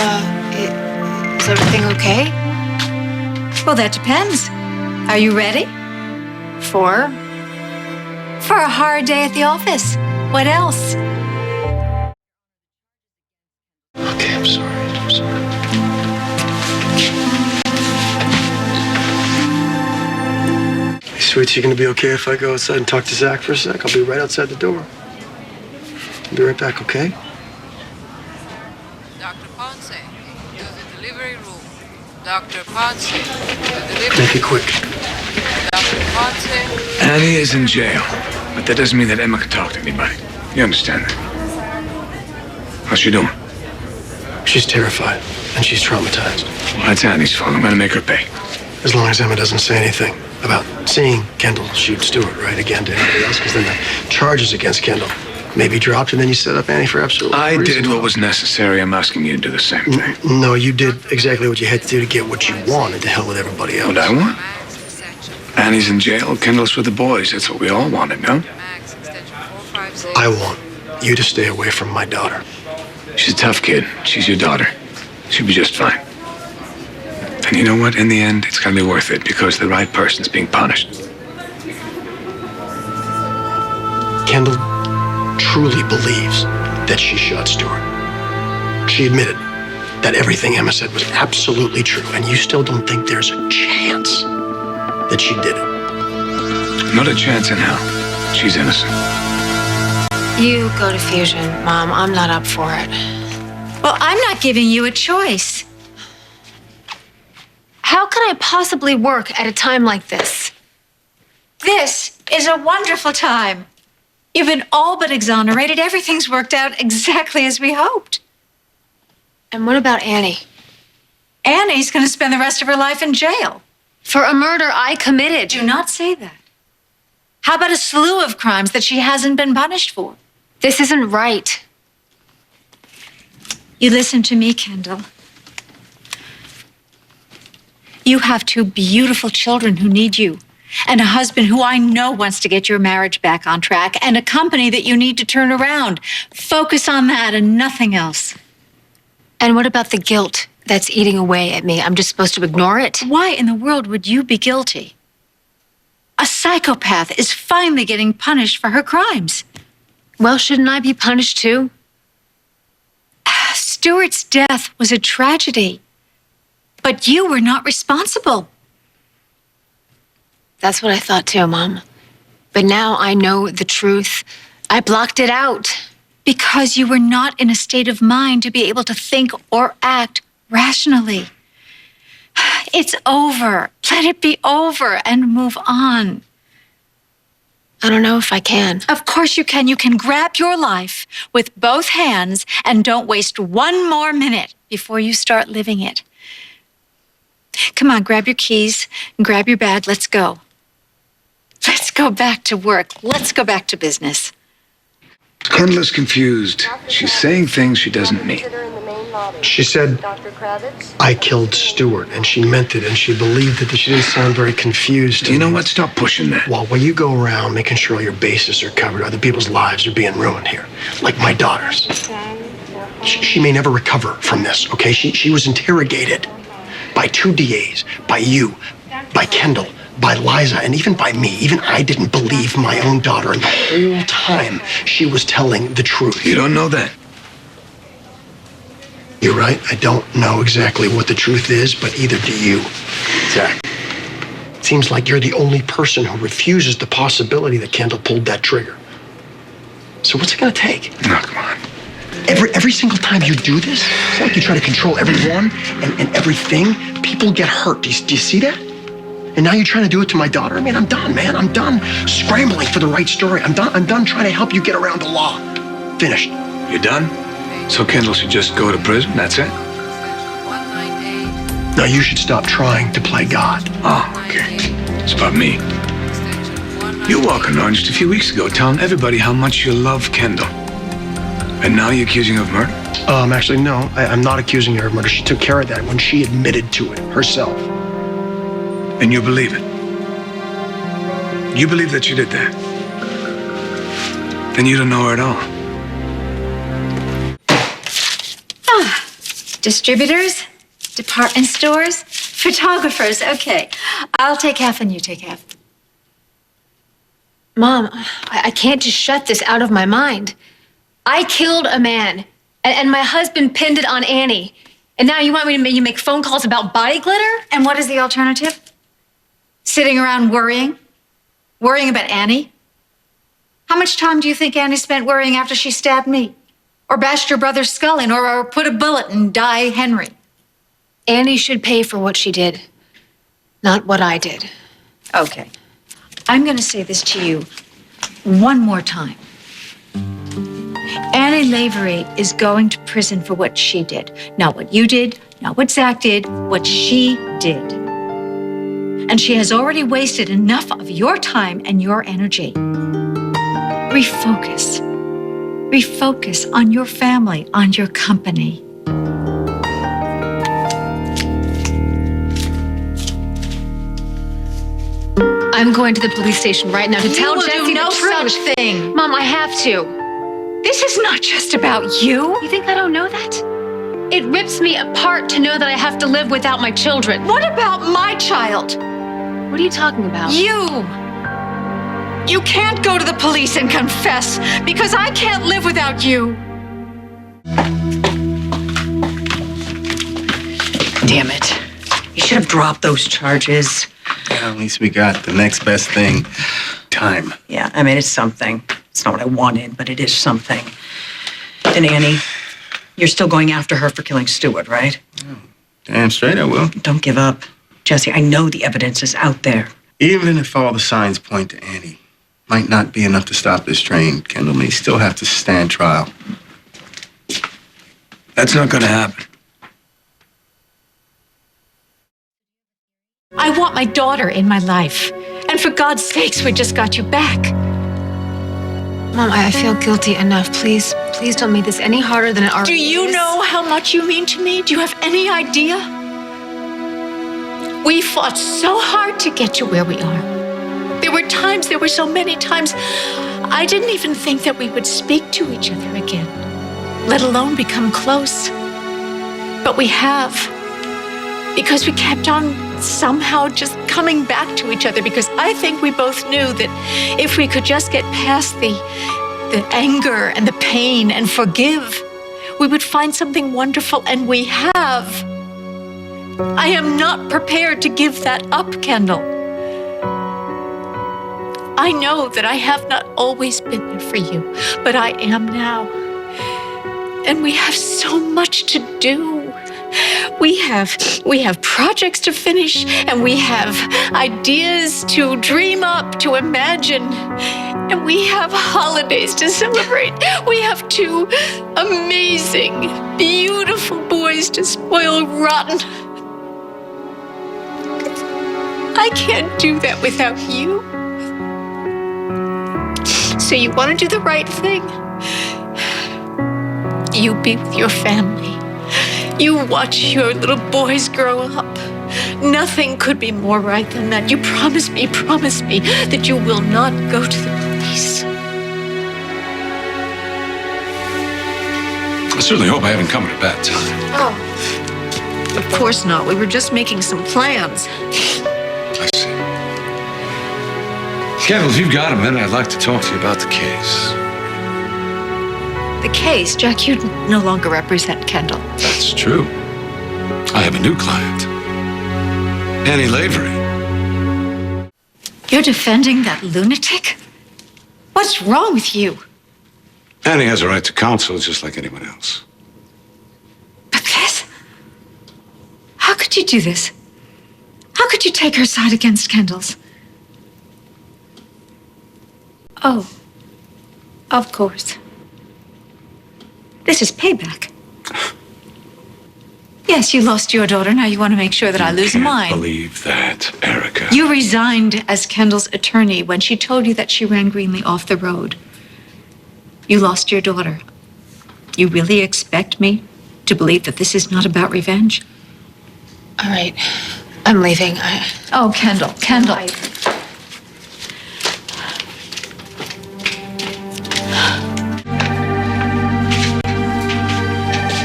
Is everything okay? Well, that depends. Are you ready? For? For a hard day at the office. What else? Okay, I'm sorry. Hey, sweets, you gonna be okay if I go outside and talk to Zach for a sec? I'll be right outside the door. I'll be right back, okay? Dr. Ponce, to the delivery room. Dr. Ponce, to the delivery Make it quick. Dr. Ponce. Annie is in jail, but that doesn't mean that Emma can talk to anybody. You understand that? How's she doing? She's terrified, and she's traumatized. Well, that's Annie's fault. I'm gonna make her pay. As long as Emma doesn't say anything about seeing Kendall shoot Stewart, right, again to anybody else, because then the charges against Kendall may be dropped, and then you set up Annie for absolute I reason. did what was necessary. I'm asking you to do the same thing. No, you did exactly what you had to do to get what you wanted. To hell with everybody else. What I want? Annie's in jail. Kendall's with the boys. That's what we all wanted, no? I want you to stay away from my daughter. She's a tough kid. She's your daughter. She'll be just fine. And you know what? In the end, it's gonna be worth it because the right person's being punished. Kendall truly believes that she shot Stewart. She admitted that everything Emma said was absolutely true, and you still don't think there's a chance that she did it. Not a chance in hell. She's innocent. You go to Fusion, Mom. I'm not up for it. Well, I'm not giving you a choice. How could I possibly work at a time like this? This is a wonderful time. You've been all but exonerated. Everything's worked out exactly as we hoped. And what about Annie? Annie's going to spend the rest of her life in jail. For a murder I committed. Do not say that. How about a slew of crimes that she hasn't been punished for? This isn't right. You listen to me, Kendall. You have two beautiful children who need you, and a husband who I know wants to get your marriage back on track, and a company that you need to turn around. Focus on that and nothing else. And what about the guilt that's eating away at me? I'm just supposed to ignore it? Why in the world would you be guilty? A psychopath is finally getting punished for her crimes. Well, shouldn't I be punished too? Stewart's death was a tragedy, but you were not responsible. That's what I thought too, Mom. But now I know the truth. I blocked it out. Because you were not in a state of mind to be able to think or act rationally. It's over. Let it be over and move on. I don't know if I can. Of course you can. You can grab your life with both hands and don't waste one more minute before you start living it. Come on, grab your keys and grab your bag. Let's go. Let's go back to work. Let's go back to business. Kendall is confused. She's saying things she doesn't mean. She said, I killed Stewart, and she meant it, and she believed it. She didn't sound very confused. You know what? Stop pushing that. Well, when you go around making sure all your bases are covered, other people's lives are being ruined here, like my daughter's. She may never recover from this, okay? She was interrogated by 2 DAs, by you, by Kendall, by Liza, and even by me. Even I didn't believe my own daughter, and the whole time she was telling the truth. You don't know that. You're right. I don't know exactly what the truth is, but either do you, Zach. It seems like you're the only person who refuses the possibility that Kendall pulled that trigger. So what's it gonna take? No, come on. Every single time you do this, it's like you try to control everyone and everything. People get hurt. Do you see that? And now you're trying to do it to my daughter? I mean, I'm done, man. I'm done scrambling for the right story. I'm done trying to help you get around the law. Finished. You done? So Kendall should just go to prison? That's it? Now you should stop trying to play God. Oh, okay. It's about me. You walking around just a few weeks ago telling everybody how much you love Kendall. And now you're accusing her of murder? Actually, no. I'm not accusing her of murder. She took care of that when she admitted to it herself. And you believe it? You believe that she did that? Then you don't know her at all. Distributors, department stores, photographers. Okay, I'll take half and you take half. Mom, I can't just shut this out of my mind. I killed a man, and my husband pinned it on Annie. And now you want me to make phone calls about body glitter? And what is the alternative? Sitting around worrying? Worrying about Annie? How much time do you think Annie spent worrying after she stabbed me? Or bashed your brother's skull in, or put a bullet in Di Henry? Annie should pay for what she did, not what I did. Okay. I'm going to say this to you one more time. Annie Lavery is going to prison for what she did. Not what you did, not what Zach did, what she did. And she has already wasted enough of your time and your energy. Refocus. Refocus on your family, on your company. I'm going to the police station right now to tell Jesse no the truth. such thing. Mom, I have to. This is not just about you. You think I don't know that? It rips me apart to know that I have to live without my children. What about my child? What are you talking about? You! You can't go to the police and confess because I can't live without you. Damn it. You should have dropped those charges. Yeah, at least we got the next best thing. Time. Yeah, I mean, it's something. It's not what I wanted, but it is something. And Annie, you're still going after her for killing Stewart, right? Damn straight I will. Don't give up. Jesse, I know the evidence is out there. Even if all the signs point to Annie, might not be enough to stop this train. Kendall may still have to stand trial. That's not gonna happen. I want my daughter in my life. And for God's sakes, we just got you back. Mom, I feel guilty enough. Please don't make this any harder than it already Do you is. know how much you mean to me? Do you have any idea? We fought so hard to get to where we are. There were so many times, I didn't even think that we would speak to each other again, let alone become close. But we have, because we kept on somehow just coming back to each other, because I think we both knew that if we could just get past the anger and the pain and forgive, we would find something wonderful, and we have. I am not prepared to give that up, Kendall. I know that I have not always been there for you, but I am now. And we have so much to do. We have projects to finish, and we have ideas to dream up, to imagine. And we have holidays to celebrate. We have two amazing, beautiful boys to spoil rotten. I can't do that without you. So you want to do the right thing? You be with your family. You watch your little boys grow up. Nothing could be more right than that. You promise me that you will not go to the police. I certainly hope I haven't come at a bad time. Oh, of course not. We were just making some plans. I see. Kendall, if you've got a minute, I'd like to talk to you about the case. The case, Jack, you no longer represent Kendall. That's true. I have a new client. Annie Lavery. You're defending that lunatic? What's wrong with you? Annie has a right to counsel just like anyone else. But this? How could you do this? How could you take her side against Kendall's? Oh, of course. This is payback. Yes, you lost your daughter. Now you want to make sure that I lose mine. I can't believe that, Erica. You resigned as Kendall's attorney when she told you that she ran Greenlee off the road. You lost your daughter. You really expect me to believe that this is not about revenge? All right. I'm leaving. Oh, Kendall.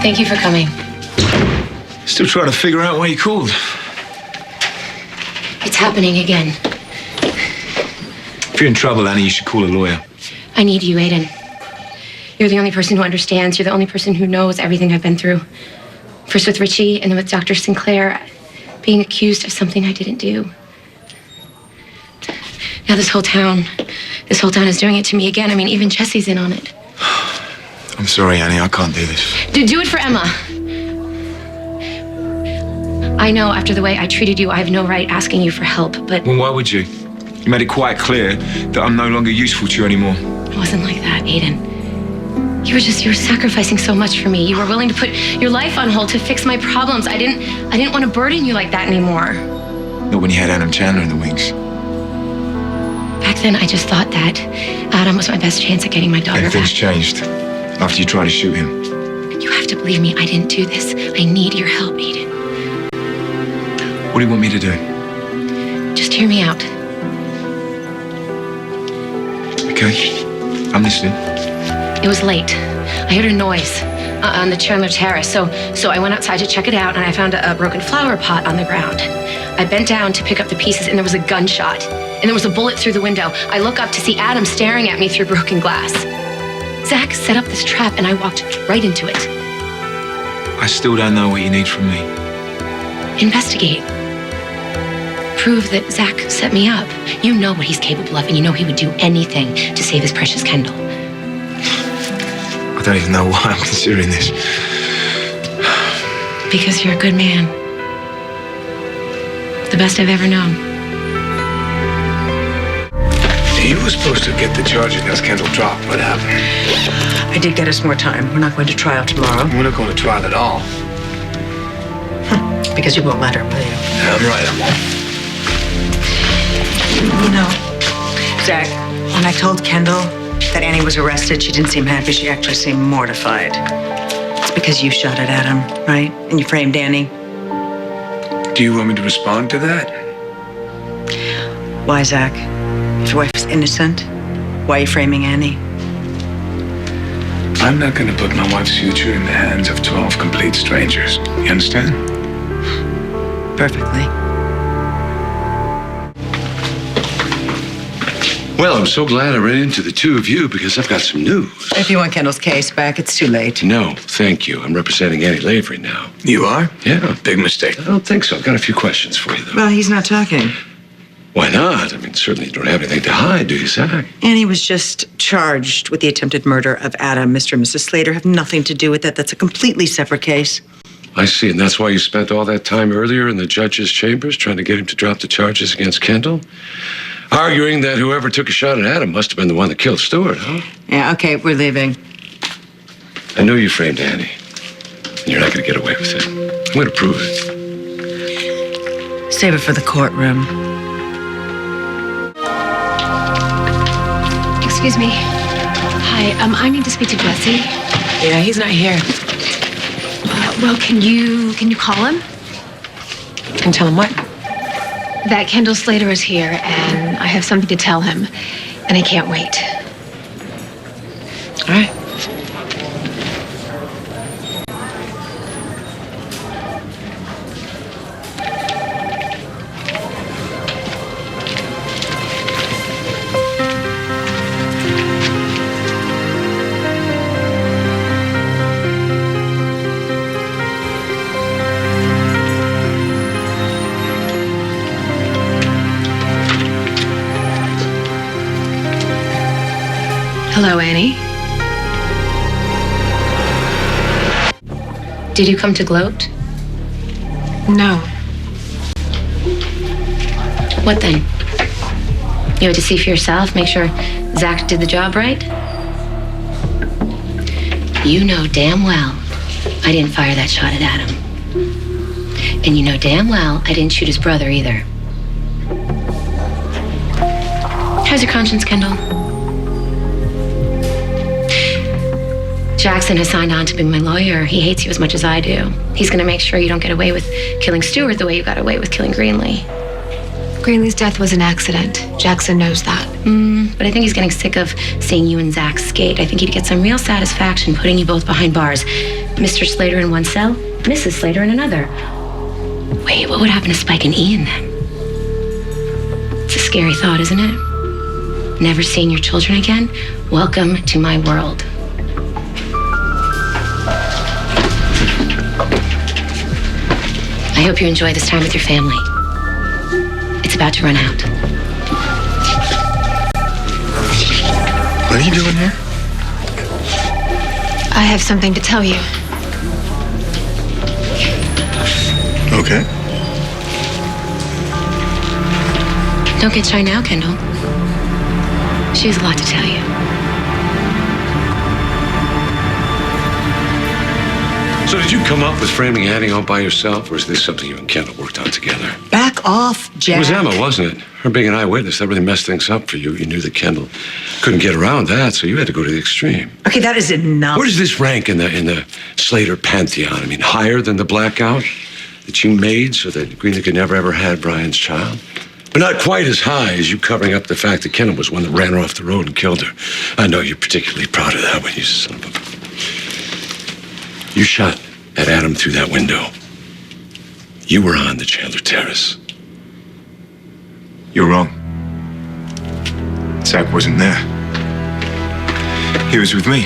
Thank you for coming. Still trying to figure out why you called. It's happening again. If you're in trouble, Annie, you should call a lawyer. I need you, Aiden. You're the only person who understands. You're the only person who knows everything I've been through. First with Richie, and then with Dr. Sinclair, being accused of something I didn't do. Now this whole town is doing it to me again. I mean, even Jesse's in on it. I'm sorry, Annie, I can't do this. Do it for Emma. I know after the way I treated you, I have no right asking you for help, but Well, why would you? You made it quite clear that I'm no longer useful to you anymore. it wasn't like that, Aiden. You were sacrificing so much for me. You were willing to put your life on hold to fix my problems. I didn't want to burden you like that anymore. Not when you had Adam Chandler in the wings. Back then, I just thought that Adam was my best chance at getting my daughter Everything's back. changed after you tried to shoot him. You have to believe me. I didn't do this. I need your help, Aiden. What do you want me to do? Just hear me out. Okay, I'm listening. It was late. I heard a noise on the Chandler Terrace, so I went outside to check it out, and I found a broken flower pot on the ground. I bent down to pick up the pieces, and there was a gunshot, and there was a bullet through the window. I look up to see Adam staring at me through broken glass. Zach set up this trap, and I walked right into it. I still don't know what you need from me. Investigate. Prove that Zach set me up. You know what he's capable of, and you know he would do anything to save his precious Kendall. I don't even know why I'm considering this. Because you're a good man. The best I've ever known. You were supposed to get the charge against Kendall dropped. What happened? I did get us more time. We're not going to trial tomorrow. We're not going to trial at all. Because you won't let her, will you? Yeah, I'm right, I won't. You know, Zach, when I told Kendall that Annie was arrested, she didn't seem happy. She actually seemed mortified. It's because you shot it at him, right? And you framed Annie. Do you want me to respond to that? Why, Zach? If your wife is innocent, why are you framing Annie? I'm not going to put my wife's future in the hands of 12 complete strangers. You understand? Perfectly. Well, I'm so glad I ran into the two of you because I've got some news. If you want Kendall's case back, it's too late. No, thank you. I'm representing Annie Lavery now. You are? Yeah. Big mistake. I don't think so. I've got a few questions for you, though. Well, he's not talking. Why not? I mean, certainly you don't have anything to hide, do you, Zach? Annie was just charged with the attempted murder of Adam. Mr. and Mrs. Slater have nothing to do with that. That's a completely separate case. I see, and that's why you spent all that time earlier in the judge's chambers trying to get him to drop the charges against Kendall? Arguing that whoever took a shot at Adam must have been the one that killed Stewart, huh? Yeah, okay, we're leaving. I know you framed Annie. And you're not going to get away with it. I'm going to prove it. Save it for the courtroom. Excuse me. Hi, I need to speak to Jesse. Yeah, he's not here. Well, can you call him? And tell him what? That Kendall Slater is here, and I have something to tell him, and I can't wait. All right. Hello, Annie. Did you come to gloat? No. What then? You had to see for yourself, make sure Zach did the job right? You know damn well I didn't fire that shot at Adam. And you know damn well I didn't shoot his brother either. How's your conscience, Kendall? Jackson has signed on to be my lawyer. He hates you as much as I do. He's going to make sure you don't get away with killing Stewart the way you got away with killing Greenlee. Greenlee's death was an accident. Jackson knows that. But I think he's getting sick of seeing you and Zach skate. I think he'd get some real satisfaction putting you both behind bars. Mr. Slater in one cell, Mrs. Slater in another. Wait, what would happen to Spike and Ian then? It's a scary thought, isn't it? Never seeing your children again? Welcome to my world. I hope you enjoy this time with your family. It's about to run out. What are you doing here? I have something to tell you. Okay. Don't get shy now, Kendall. She has a lot to tell you. So did you come up with framing Annie all by yourself, or is this something you and Kendall worked on together? Back off, Jack. It was Emma, wasn't it? Her being an eyewitness, that really messed things up for you. You knew that Kendall couldn't get around that, so you had to go to the extreme. Okay, that is enough. Where does this rank in the Slater pantheon? I mean, higher than the blackout that you made so that Greena could never ever had Brian's child? But not quite as high as you covering up the fact that Kendall was one that ran her off the road and killed her. I know you're particularly proud of that one, you son of a... You shot at Adam through that window. You were on the Chandler Terrace. You're wrong. Zach wasn't there. He was with me.